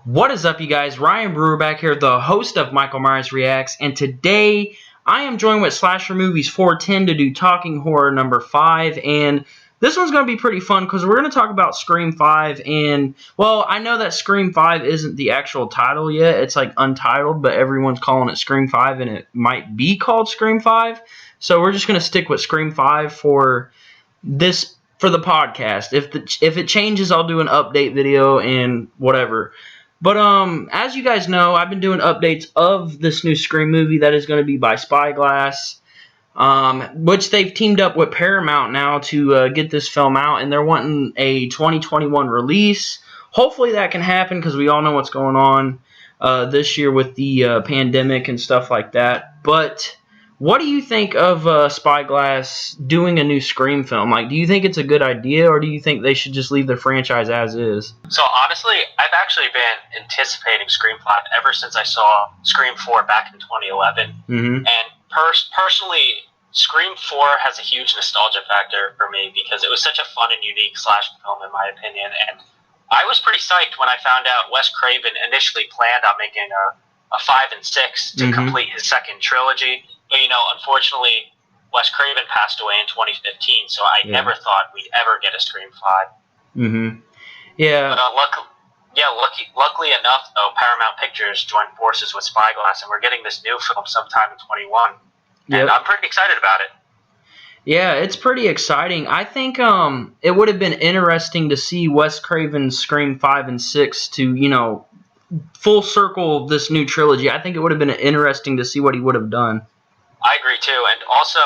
What is up, you guys? Ryan Brewer back here, the host of Michael Myers Reacts, and today I am joined with Slasher Movies 410 to do Talking Horror number 5, and this one's going to be pretty fun because we're going to talk about Scream 5, and, well, I know that Scream 5 isn't the actual title yet. It's like Untitled, but everyone's calling it Scream 5, and it might be called Scream 5, so we're just going to stick with Scream 5 for the podcast. If it changes, I'll do an update video and whatever. But as you guys know, I've been doing updates of this new Scream movie that is going to be by Spyglass, which they've teamed up with Paramount now to get this film out, and they're wanting a 2021 release. Hopefully that can happen because we all know what's going on this year with the pandemic and stuff like that. But what do you think of Spyglass doing a new Scream film? Like, do you think it's a good idea, or do you think they should just leave the franchise as is? So honestly, I've actually been anticipating Scream 5 ever since I saw Scream 4 back in 2011. Mm-hmm. And personally, Scream 4 has a huge nostalgia factor for me because it was such a fun and unique slasher film in my opinion. And I was pretty psyched when I found out Wes Craven initially planned on making a 5 and 6 to complete his second trilogy. But, unfortunately, Wes Craven passed away in 2015, so I never thought we'd ever get a Scream 5. Mm-hmm. Yeah. But, luckily enough, though, Paramount Pictures joined forces with Spyglass, and we're getting this new film sometime in 21. And I'm pretty excited about it. Yeah, it's pretty exciting. I think it would have been interesting to see Wes Craven's Scream 5 and 6 to, full circle this new trilogy. I think it would have been interesting to see what he would have done. I agree, too. And also,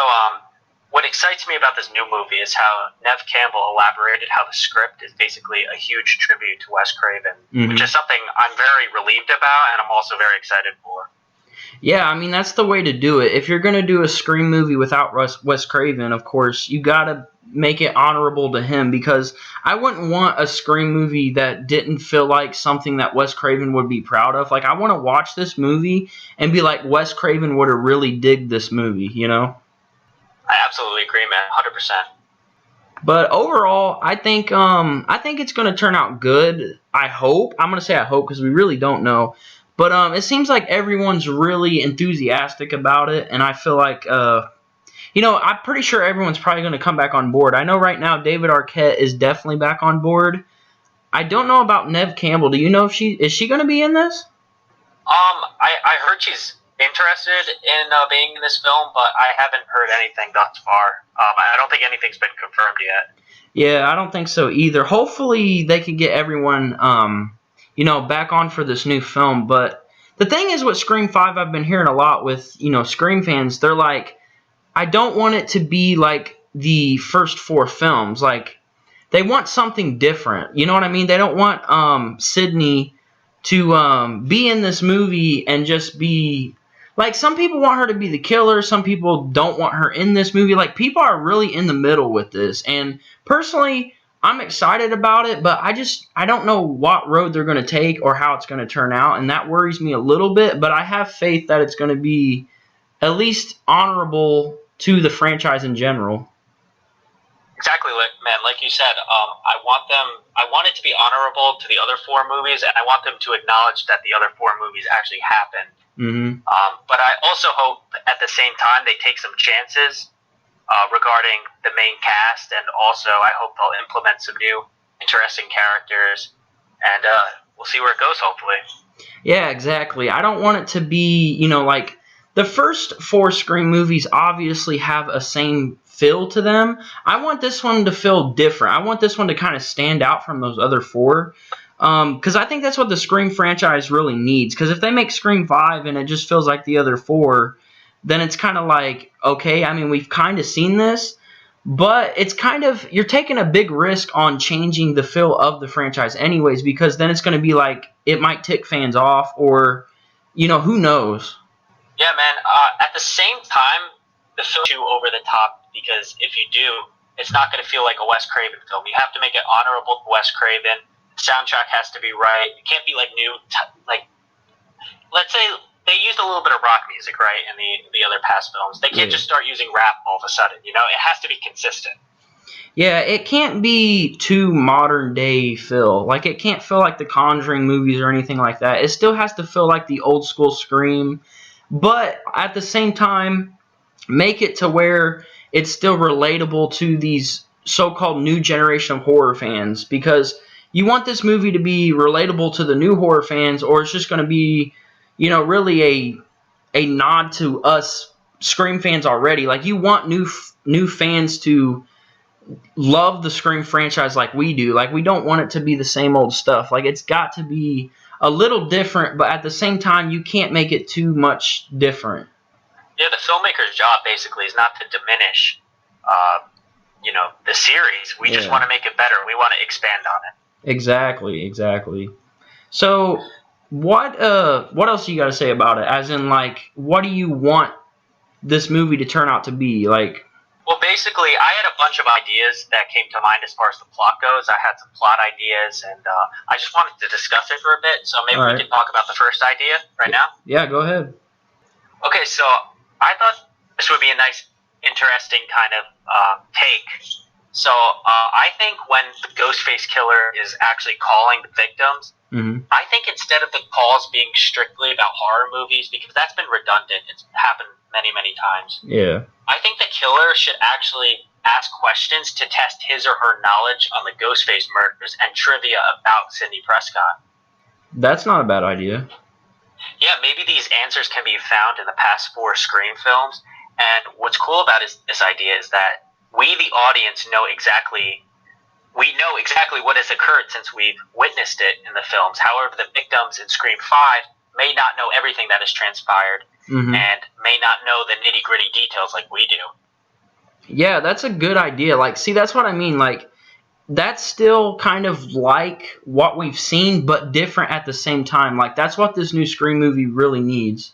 what excites me about this new movie is how Neve Campbell elaborated how the script is basically a huge tribute to Wes Craven, which is something I'm very relieved about and I'm also very excited for. Yeah, I mean, that's the way to do it. If you're going to do a Scream movie without Wes Craven, of course, you got to make it honorable to him, because I wouldn't want a Scream movie that didn't feel like something that Wes Craven would be proud of. Like, I want to watch this movie and be like, Wes Craven would have really digged this movie, I absolutely agree, man, 100%. But overall, I think it's going to turn out good. I hope. I'm going to say I hope because we really don't know. But it seems like everyone's really enthusiastic about it, and I feel like I'm pretty sure everyone's probably going to come back on board. I know right now David Arquette is definitely back on board. I don't know about Neve Campbell. Do you know if is she going to be in this? I heard she's interested in being in this film, but I haven't heard anything thus far. I don't think anything's been confirmed yet. Yeah, I don't think so either. Hopefully they can get everyone back on for this new film. But the thing is with Scream 5, I've been hearing a lot with, Scream fans. They're like, I don't want it to be like the first 4 films. Like, they want something different. You know what I mean? They don't want Sydney to be in this movie and just be... Like, some people want her to be the killer. Some people don't want her in this movie. Like, people are really in the middle with this. And personally, I'm excited about it, but I don't know what road they're going to take or how it's going to turn out, and that worries me a little bit, but I have faith that it's going to be at least honorable to the franchise in general. Exactly, man. Like you said, I want it to be honorable to the other 4 movies, and I want them to acknowledge that the other 4 movies actually happened. But I also hope at the same time they take some chances regarding the main cast, and also I hope they'll implement some new interesting characters, and we'll see where it goes, hopefully. Yeah, exactly. I don't want it to be, like, the first 4 Scream movies obviously have a same feel to them. I want this one to feel different. I want this one to kind of stand out from those other 4. Because I think that's what the Scream franchise really needs. Because if they make Scream 5 and it just feels like the other 4, then it's kind of like, okay, I mean, we've kind of seen this, but it's kind of, you're taking a big risk on changing the feel of the franchise anyways, because then it's going to be like, it might tick fans off, or, who knows? Yeah, man. At the same time, the film is too over the top, because if you do, it's not going to feel like a Wes Craven film. You have to make it honorable to Wes Craven. The soundtrack has to be right. It can't be like new, let's say they used a little bit of rock music, right, in the other past films. They can't just start using rap all of a sudden. It has to be consistent. Yeah, it can't be too modern day feel. Like it can't feel like the Conjuring movies or anything like that. It still has to feel like the old school Scream, but at the same time, make it to where it's still relatable to these so-called new generation of horror fans, because you want this movie to be relatable to the new horror fans, or it's just going to be, really a nod to us Scream fans already. Like you want new fans to love the Scream franchise like we do. Like we don't want it to be the same old stuff. Like it's got to be a little different, but at the same time you can't make it too much different. Yeah, the filmmaker's job basically is not to diminish, uh, the series. We just want to make it better. We want to expand on it. Exactly. So what else you got to say about it? As in, like, what do you want this movie to turn out to be? Like, well, basically, I had a bunch of ideas that came to mind as far as the plot goes. I had some plot ideas, and I just wanted to discuss it for a bit. So maybe we can talk about the first idea right now. Yeah, go ahead. Okay, so I thought this would be a nice, interesting kind of take. So I think when the Ghostface killer is actually calling the victims, I think instead of the calls being strictly about horror movies, because that's been redundant, it's happened many, many times. Yeah. I think the killer should actually ask questions to test his or her knowledge on the Ghostface murders and trivia about Sidney Prescott. That's not a bad idea. Yeah, maybe these answers can be found in the past 4 Scream films. And what's cool about this idea is that we, the audience, know exactly what has occurred since we've witnessed it in the films. However, the victims in Scream 5 may not know everything that has transpired and may not know the nitty-gritty details like we do. Yeah, that's a good idea. Like, see, that's what I mean. Like, that's still kind of like what we've seen, but different at the same time. Like, that's what this new Scream movie really needs.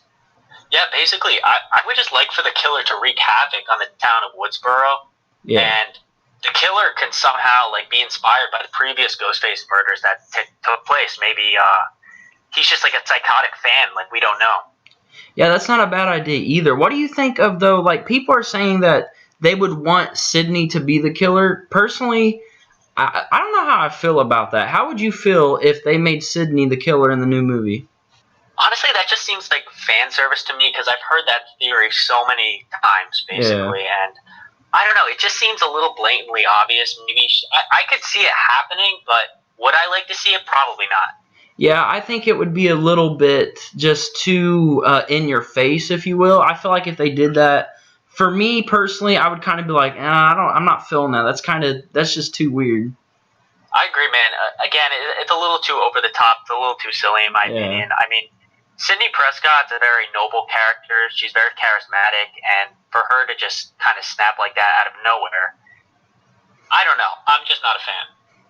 Yeah, basically, I would just like for the killer to wreak havoc on the town of Woodsboro. Yeah. And the killer can somehow be inspired by the previous Ghostface murders that took place. Maybe he's just like a psychotic fan, like we don't know. Yeah, that's not a bad idea either. What do you think of, though, like, people are saying that they would want Sidney to be the killer? Personally, I don't know how I feel about that. How would you feel if they made Sidney the killer in the new movie? Honestly, that just seems like fan service to me, because I've heard that theory so many times, basically, and I don't know, it just seems a little blatantly obvious. Maybe I could see it happening, but would I like to see it? Probably not. Yeah, I think it would be a little bit just too in your face, if you will. I feel like if they did that, for me personally, I would kind of be like, I'm not feeling that. That's just too weird. I agree, man. Again, it's a little too over the top. It's a little too silly, in my opinion. I mean, Sidney Prescott's a very noble character. She's very charismatic, and for her to just kind of snap like that out of nowhere, I don't know. I'm just not a fan.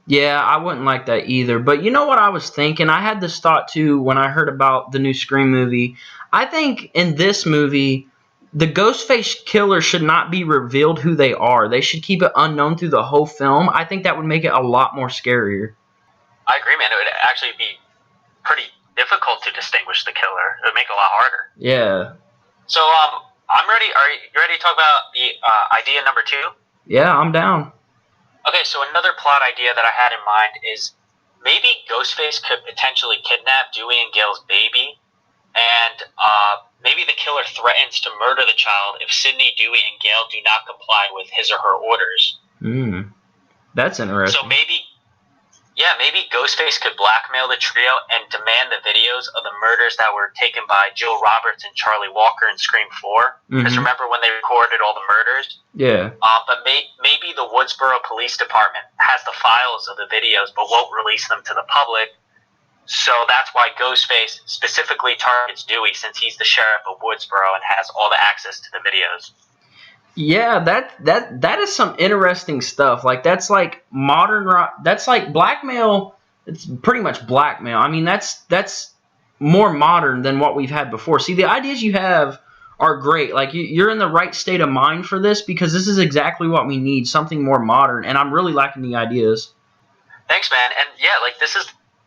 Yeah, I wouldn't like that either. But you know what I was thinking? I had this thought too when I heard about the new Scream movie. I think in this movie, the Ghostface killer should not be revealed who they are. They should keep it unknown through the whole film. I think that would make it a lot more scarier. I agree, man. It would actually be pretty difficult to distinguish the killer. It would make it a lot harder. Yeah. So, I'm ready. Are you ready to talk about the idea number 2? Yeah, I'm down. Okay, so another plot idea that I had in mind is maybe Ghostface could potentially kidnap Dewey and Gail's baby, and maybe the killer threatens to murder the child if Sidney, Dewey, and Gail do not comply with his or her orders. That's interesting. So maybe Ghostface could blackmail the trio and demand the videos of the murders that were taken by Jill Roberts and Charlie Walker in Scream 4. Because remember when they recorded all the murders? Yeah. But maybe the Woodsboro Police Department has the files of the videos but won't release them to the public. So that's why Ghostface specifically targets Dewey, since he's the sheriff of Woodsboro and has all the access to the videos. Yeah, that is some interesting stuff. Like, that's like modern. That's like blackmail. It's pretty much blackmail. I mean, that's more modern than what we've had before. See, the ideas you have are great. Like, you're in the right state of mind for this, because this is exactly what we need. Something more modern, and I'm really liking the ideas. Thanks, man. And yeah, this is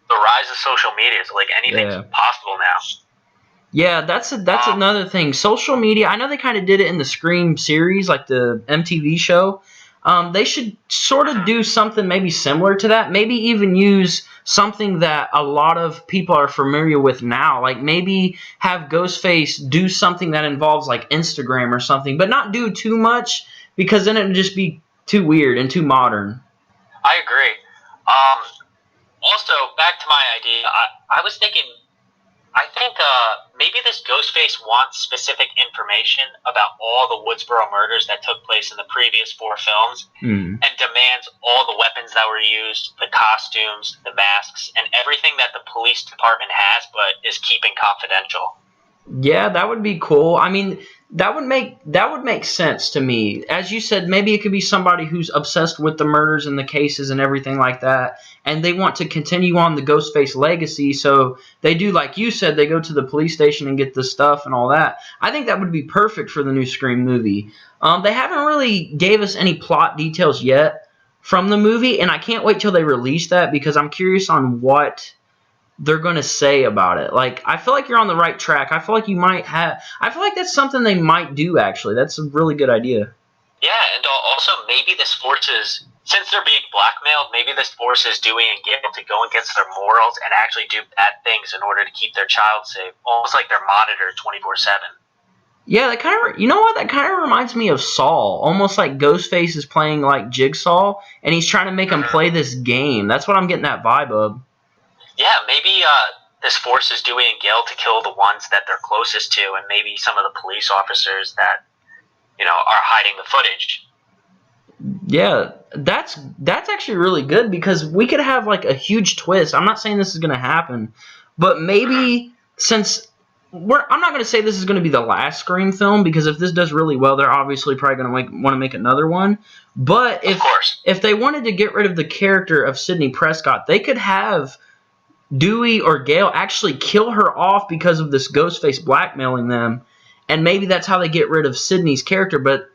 the rise of social media. So anything's possible now. Yeah, that's another thing. Social media, I know they kind of did it in the Scream series, like the MTV show. They should sort of do something maybe similar to that. Maybe even use something that a lot of people are familiar with now. Like maybe have Ghostface do something that involves like Instagram or something, but not do too much because then it would just be too weird and too modern. I agree. Also, back to my idea, I was thinking, I think maybe this Ghostface wants specific information about all the Woodsboro murders that took place in the previous 4 films and demands all the weapons that were used, the costumes, the masks, and everything that the police department has but is keeping confidential. Yeah, that would be cool. I mean, that would make sense to me. As you said, maybe it could be somebody who's obsessed with the murders and the cases and everything like that, and they want to continue on the Ghostface legacy, so they do like you said, they go to the police station and get the stuff and all that. I think that would be perfect for the new Scream movie. They haven't really gave us any plot details yet from the movie, and I can't wait till they release that because I'm curious on what they're going to say about it. Like, I feel like you're on the right track. I feel like you might have... I feel like that's something they might do, actually. That's a really good idea. Yeah, and also maybe this forces... Since they're being blackmailed, maybe this forces Dewey and Gale to go against their morals and actually do bad things in order to keep their child safe. Almost like they're monitored 24/7. Yeah, that kind of... You know what? That kind of reminds me of Saw. Almost like Ghostface is playing, like, Jigsaw, and he's trying to make him play this game. That's what I'm getting that vibe of. Yeah, maybe this forces Dewey and Gale to kill the ones that they're closest to, and maybe some of the police officers that, are hiding the footage. Yeah, that's actually really good because we could have like a huge twist. I'm not saying this is going to happen, but maybe since I'm not going to say this is going to be the last Scream film because if this does really well, they're obviously probably going to want to make another one. But if they wanted to get rid of the character of Sidney Prescott, they could have Dewey or Gale actually kill her off because of this Ghostface blackmailing them, and maybe that's how they get rid of Sidney's character. But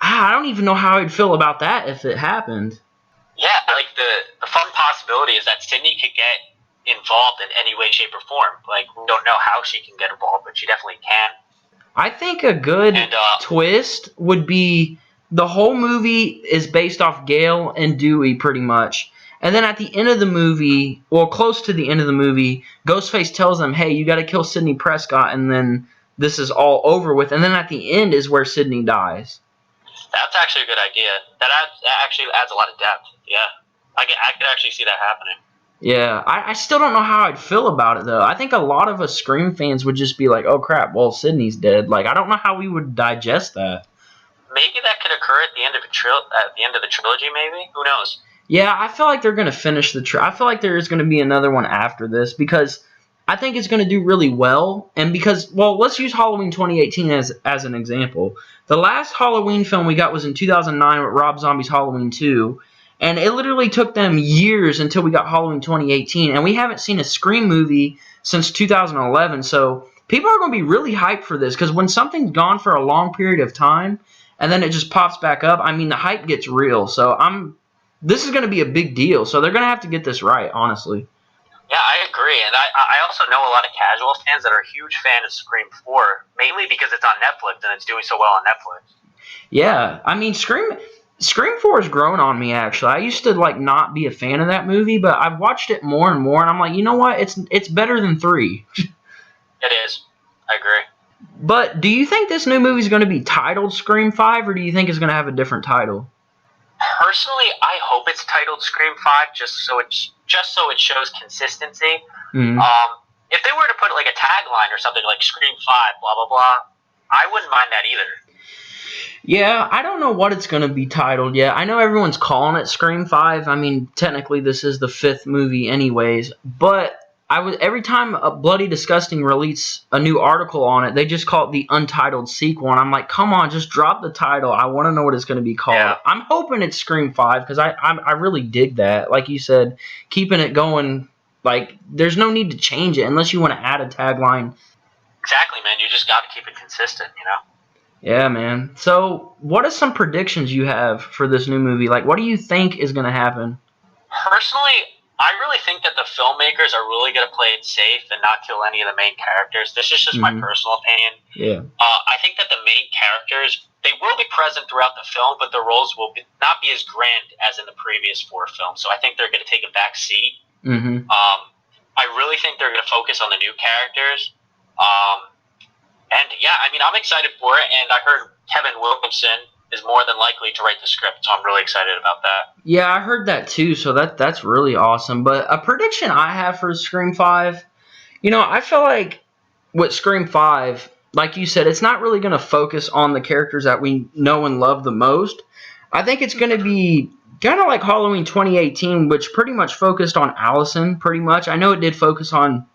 I don't even know how I'd feel about that if it happened. Yeah, like the fun possibility is that Sidney could get involved in any way, shape, or form. Like, we don't know how she can get involved, but she definitely can. I think a good twist would be the whole movie is based off Gale and Dewey pretty much. And then at the end of the movie, well, close to the end of the movie, Ghostface tells them, hey, you got to kill Sidney Prescott, and then this is all over with. And then at the end is where Sidney dies. That's actually a good idea. That actually adds a lot of depth. Yeah. I could actually see that happening. Yeah, I still don't know how I'd feel about it, though. I think a lot of us Scream fans would just be like, oh, crap, well, Sidney's dead. Like, I don't know how we would digest that. Maybe that could occur at the end of the trilogy, maybe? Who knows? Yeah, I feel like they're going to finish I feel like there is going to be another one after this because I think it's going to do really well. And because, well, let's use Halloween 2018 as an example. The last Halloween film we got was in 2009 with Rob Zombie's Halloween 2. And it literally took them years until we got Halloween 2018. And we haven't seen a Scream movie since 2011. So people are going to be really hyped for this. Because when something's gone for a long period of time, and then it just pops back up, I mean, the hype gets real. So this is going to be a big deal. So they're going to have to get this right, honestly. Yeah, I agree. And I also know a lot of casual fans that are a huge fan of Scream 4, mainly because it's on Netflix and it's doing so well on Netflix. Yeah, I mean, Scream 4 has grown on me, actually. I used to, like, not be a fan of that movie, but I've watched it more and more, and I'm like, you know what? It's better than 3. It is. I agree. But do you think this new movie is going to be titled Scream 5, or do you think it's going to have a different title? Personally, I hope it's titled Scream 5, just so it shows consistency. Mm-hmm. If they were to put, like, a tagline or something like Scream 5, blah, blah, blah, I wouldn't mind that either. Yeah, I don't know what it's going to be titled yet. I know everyone's calling it Scream 5. I mean, technically this is the 5th movie anyways. But every time a Bloody Disgusting releases a new article on it, they just call it the Untitled sequel. And I'm like, come on, just drop the title. I want to know what it's going to be called. Yeah. I'm hoping it's Scream 5 because I really dig that. Like you said, keeping it going, like, there's no need to change it unless you want to add a tagline. Exactly, man. You just got to keep it consistent, you know? Yeah, man. So, what are some predictions you have for this new movie? Like, what do you think is going to happen? Personally, I really think that the filmmakers are really going to play it safe and not kill any of the main characters. This is just my personal opinion. Yeah. I think that the main characters, they will be present throughout the film, but their roles will not be as grand as in the previous 4 films. So I think they're going to take a back seat. I really think they're going to focus on the new characters. And yeah, I mean, I'm excited for it. And I heard Kevin Williamson is more than likely to write the script, so I'm really excited about that. Yeah, I heard that too, so that's really awesome. But a prediction I have for Scream 5, I feel like with Scream 5, like you said, it's not really going to focus on the characters that we know and love the most. I think it's going to be kind of like Halloween 2018, which pretty much focused on Allison, pretty much. I know it did focus on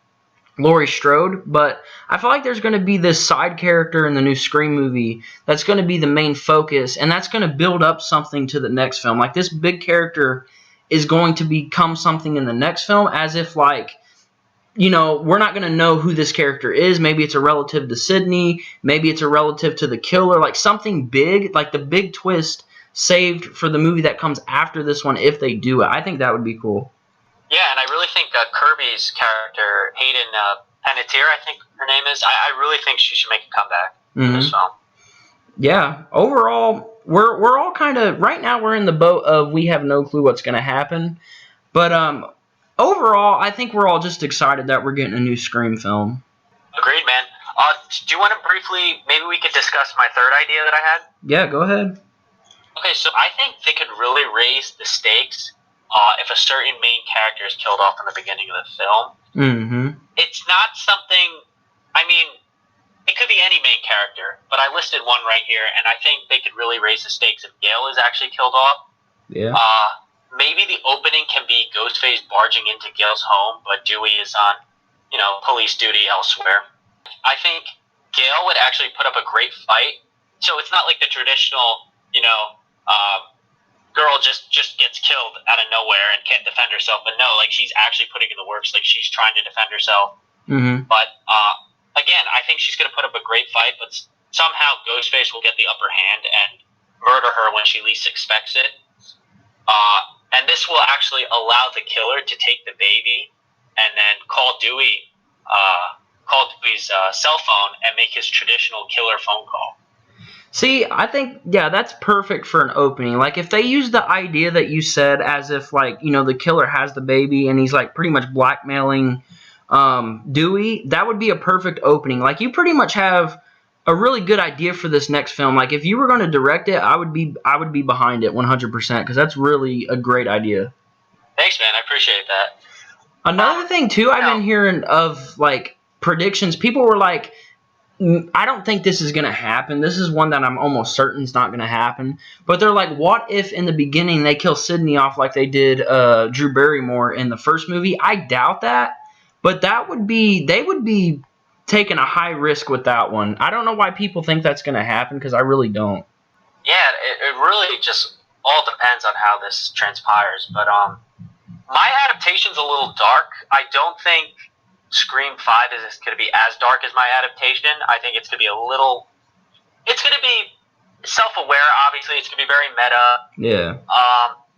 Laurie Strode, but I feel like there's going to be this side character in the new Scream movie that's going to be the main focus, and that's going to build up something to the next film. Like, this big character is going to become something in the next film, as if, like, we're not going to know who this character is. Maybe it's a relative to Sydney. Maybe it's a relative to the killer. Like, something big, like the big twist saved for the movie that comes after this one if they do it. I think that would be cool. Yeah, and I really think Kirby's character, Hayden Panettiere, I think her name is, I really think she should make a comeback in this film. Yeah, overall, we're all kind of, right now we're in the boat of we have no clue what's going to happen. But overall, I think we're all just excited that we're getting a new Scream film. Agreed, man. Do you want to briefly, maybe we could discuss my third idea that I had? Yeah, go ahead. Okay, so I think they could really raise the stakes if a certain main character is killed off in the beginning of the film. It's not something, I mean, it could be any main character, but I listed one right here, and I think they could really raise the stakes if Gale is actually killed off. Yeah. Maybe the opening can be Ghostface barging into Gale's home, but Dewey is on, police duty elsewhere. I think Gale would actually put up a great fight, so it's not like the traditional, girl just gets killed out of nowhere and can't defend herself. But no, like, she's actually putting in the works. Like, she's trying to defend herself. But again, I think she's going to put up a great fight, but somehow Ghostface will get the upper hand and murder her when she least expects it. And this will actually allow the killer to take the baby and then call Dewey's cell phone and make his traditional killer phone call. See, I think, yeah, that's perfect for an opening. Like, if they use the idea that you said as if, like, the killer has the baby and he's, like, pretty much blackmailing Dewey, that would be a perfect opening. Like, you pretty much have a really good idea for this next film. Like, if you were going to direct it, I would be behind it 100% because that's really a great idea. Thanks, man. I appreciate that. Another thing, too, I've been hearing of, like, predictions. People were like, I don't think this is going to happen. This is one that I'm almost certain is not going to happen. But they're like, what if in the beginning they kill Sydney off like they did Drew Barrymore in the first movie? I doubt that. But they would be taking a high risk with that one. I don't know why people think that's going to happen because I really don't. Yeah, it really just all depends on how this transpires. But my adaptation's a little dark. I don't think Scream 5 is going to be as dark as my adaptation. I think it's going to be it's going to be self-aware, obviously. It's going to be very meta. Yeah.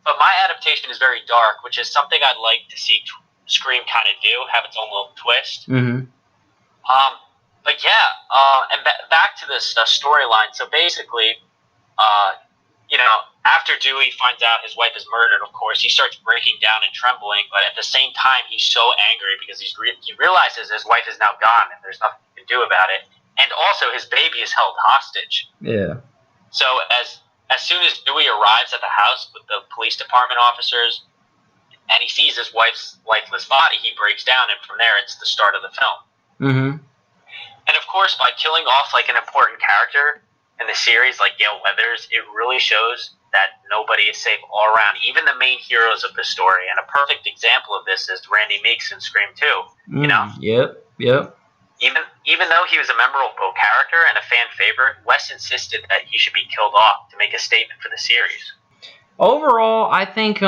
But my adaptation is very dark, which is something I'd like to see Scream kind of do, have its own little twist. But yeah, and back to this storyline. So basically, after Dewey finds out his wife is murdered, of course, he starts breaking down and trembling. But at the same time, he's so angry because he realizes his wife is now gone and there's nothing he can do about it. And also, his baby is held hostage. Yeah. So as soon as Dewey arrives at the house with the police department officers, and he sees his wife's lifeless body, he breaks down, and from there, it's the start of the film. And of course, by killing off like an important character in the series, like Gale Weathers, it really shows that nobody is safe all around, even the main heroes of the story. And a perfect example of this is Randy Meeks in Scream 2. Yep. Even though he was a memorable character and a fan favorite, Wes insisted that he should be killed off to make a statement for the series. Overall, I think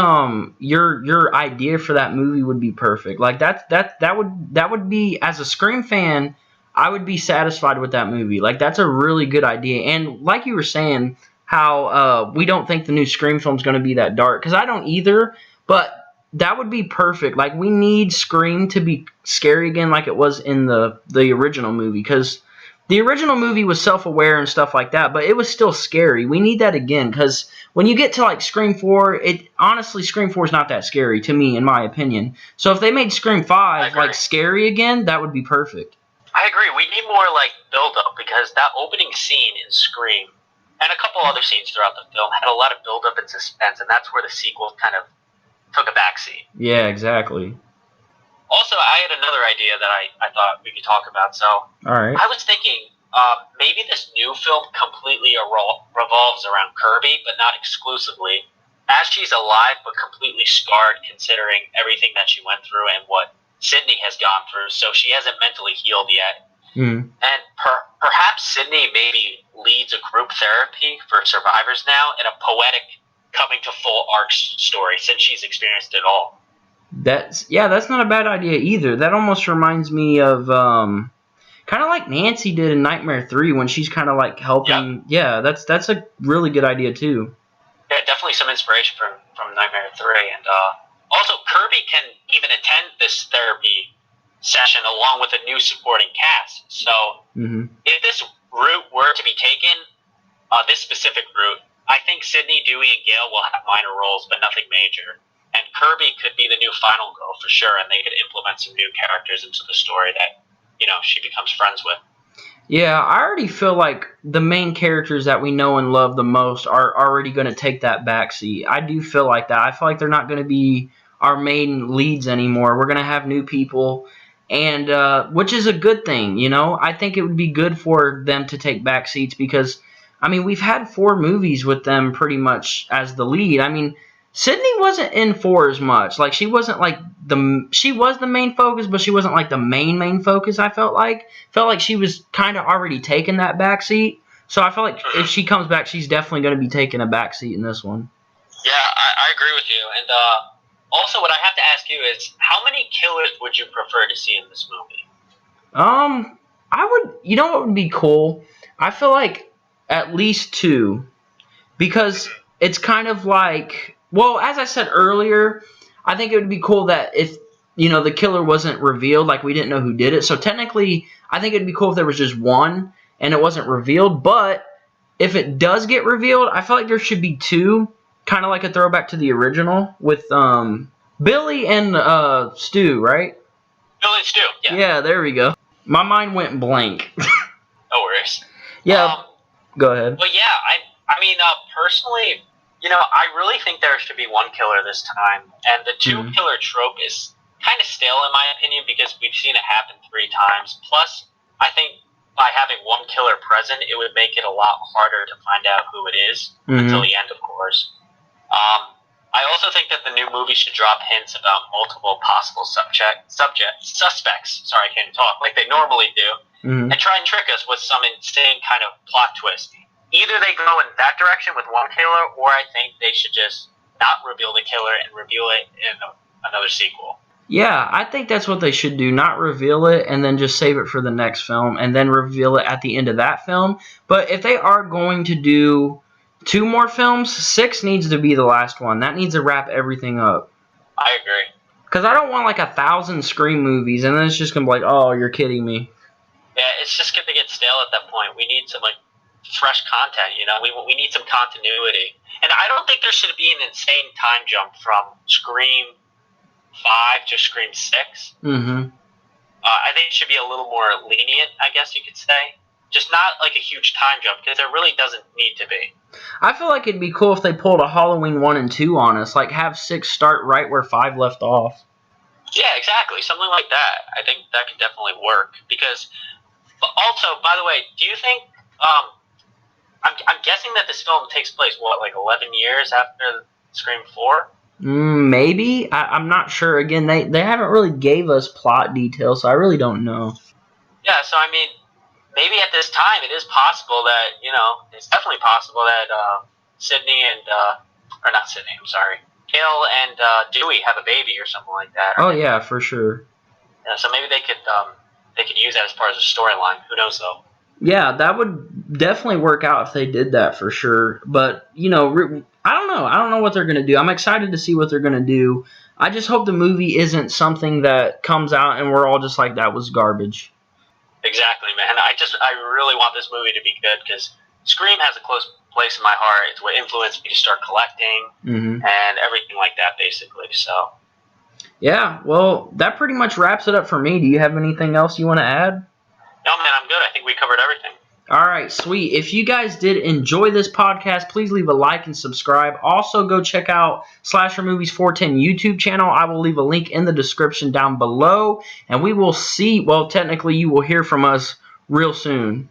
your idea for that movie would be perfect. Like that would be, as a Scream fan, I would be satisfied with that movie. Like, that's a really good idea. And like you were saying, how we don't think the new Scream film is going to be that dark, because I don't either. But that would be perfect. Like, we need Scream to be scary again like it was in the original movie, because the original movie was self-aware and stuff like that, but it was still scary. We need that again, because when you get to, like, Scream 4, honestly, Scream 4 is not that scary to me, in my opinion. So if they made Scream 5, like, scary again, that would be perfect. I agree. We need more, like, build-up, because that opening scene in Scream, and a couple other scenes throughout the film, had a lot of build-up and suspense, and that's where the sequel kind of took a backseat. Yeah, exactly. Also, I had another idea that I thought we could talk about. So, all right. I was thinking maybe this new film completely revolves around Kirby, but not exclusively. As she's alive, but completely scarred, considering everything that she went through and what Sydney has gone through, so she hasn't mentally healed yet. And perhaps Sydney maybe leads a group therapy for survivors now in a poetic coming to full arc story, since she's experienced it all. That's not a bad idea either. That almost reminds me of kind of like Nancy did in Nightmare 3 when she's kind of like helping. Yep. Yeah, that's a really good idea too. Yeah, definitely some inspiration from Nightmare 3. And also, Kirby can even attend this therapy session along with a new supporting cast. So if this route were to be taken, this specific route, I think Sydney, Dewey, and Gale will have minor roles, but nothing major. And Kirby could be the new final girl for sure, and they could implement some new characters into the story that, she becomes friends with. Yeah, I already feel like the main characters that we know and love the most are already going to take that backseat. I do feel like that. I feel like they're not going to be our main leads anymore. We're going to have new people, and which is a good thing, I think it would be good for them to take backseats because, we've had 4 movies with them pretty much as the lead. Sydney wasn't in 4 as much. Like, she wasn't like she was the main focus, but she wasn't like the main focus. I felt like she was kind of already taking that backseat. So I feel like if she comes back, she's definitely going to be taking a backseat in this one. Yeah, I agree with you. And also, what I have to ask you is, how many killers would you prefer to see in this movie? I would. You know what would be cool? I feel like at least 2, because it's kind of like. Well, as I said earlier, I think it would be cool that if, the killer wasn't revealed, like we didn't know who did it. So technically, I think it would be cool if there was just 1 and it wasn't revealed. But if it does get revealed, I feel like there should be 2, kind of like a throwback to the original with Billy and Stu, right? Billy and Stu, yeah. Yeah, there we go. My mind went blank. No worries. Yeah, go ahead. But yeah, personally, I really think there should be 1 killer this time, and the 2 killer trope is kind of stale in my opinion because we've seen it happen 3 times. Plus, I think by having 1 killer present, it would make it a lot harder to find out who it is until the end, of course. I also think that the new movie should drop hints about multiple possible suspects. Sorry, I can't talk like they normally do, and try and trick us with some insane kind of plot twist. Either they go in that direction with 1 killer, or I think they should just not reveal the killer and reveal it in another sequel. Yeah, I think that's what they should do. Not reveal it and then just save it for the next film and then reveal it at the end of that film. But if they are going to do 2 more films, 6 needs to be the last one. That needs to wrap everything up. I agree. Because I don't want like 1,000 Scream movies and then it's just going to be like, oh, you're kidding me. Yeah, it's just going to get stale at that point. We need some fresh content, we need some continuity. And I don't think there should be an insane time jump from Scream 5 to Scream 6. I think it should be a little more lenient, I guess you could say. Just not like a huge time jump, because there really doesn't need to be. I feel like it'd be cool if they pulled a Halloween 1 and 2 on us, like have 6 start right where 5 left off. Yeah, exactly, something like that. I think that could definitely work. Because, also, by the way, do you think, I'm guessing that this film takes place, 11 years after Scream 4? Maybe. I'm not sure. Again, they haven't really gave us plot details, so I really don't know. Yeah, so maybe at this time it is possible that, it's definitely possible that Sydney and, or not Sydney, I'm sorry, Gale and Dewey have a baby or something like that. Oh, yeah, for sure. Yeah, so maybe they could use that as part of the storyline. Who knows, though? Yeah, that would definitely work out if they did that for sure. But, I don't know. I don't know what they're going to do. I'm excited to see what they're going to do. I just hope the movie isn't something that comes out and we're all just like, that was garbage. Exactly, man. I really want this movie to be good because Scream has a close place in my heart. It's what influenced me to start collecting and everything like that, basically. So. Yeah, well, that pretty much wraps it up for me. Do you have anything else you want to add? No, man, I'm good. I think we covered everything. All right, sweet. If you guys did enjoy this podcast, please leave a like and subscribe. Also, go check out Slasher Movies 410 YouTube channel. I will leave a link in the description down below. And we will see, well, technically, you will hear from us real soon.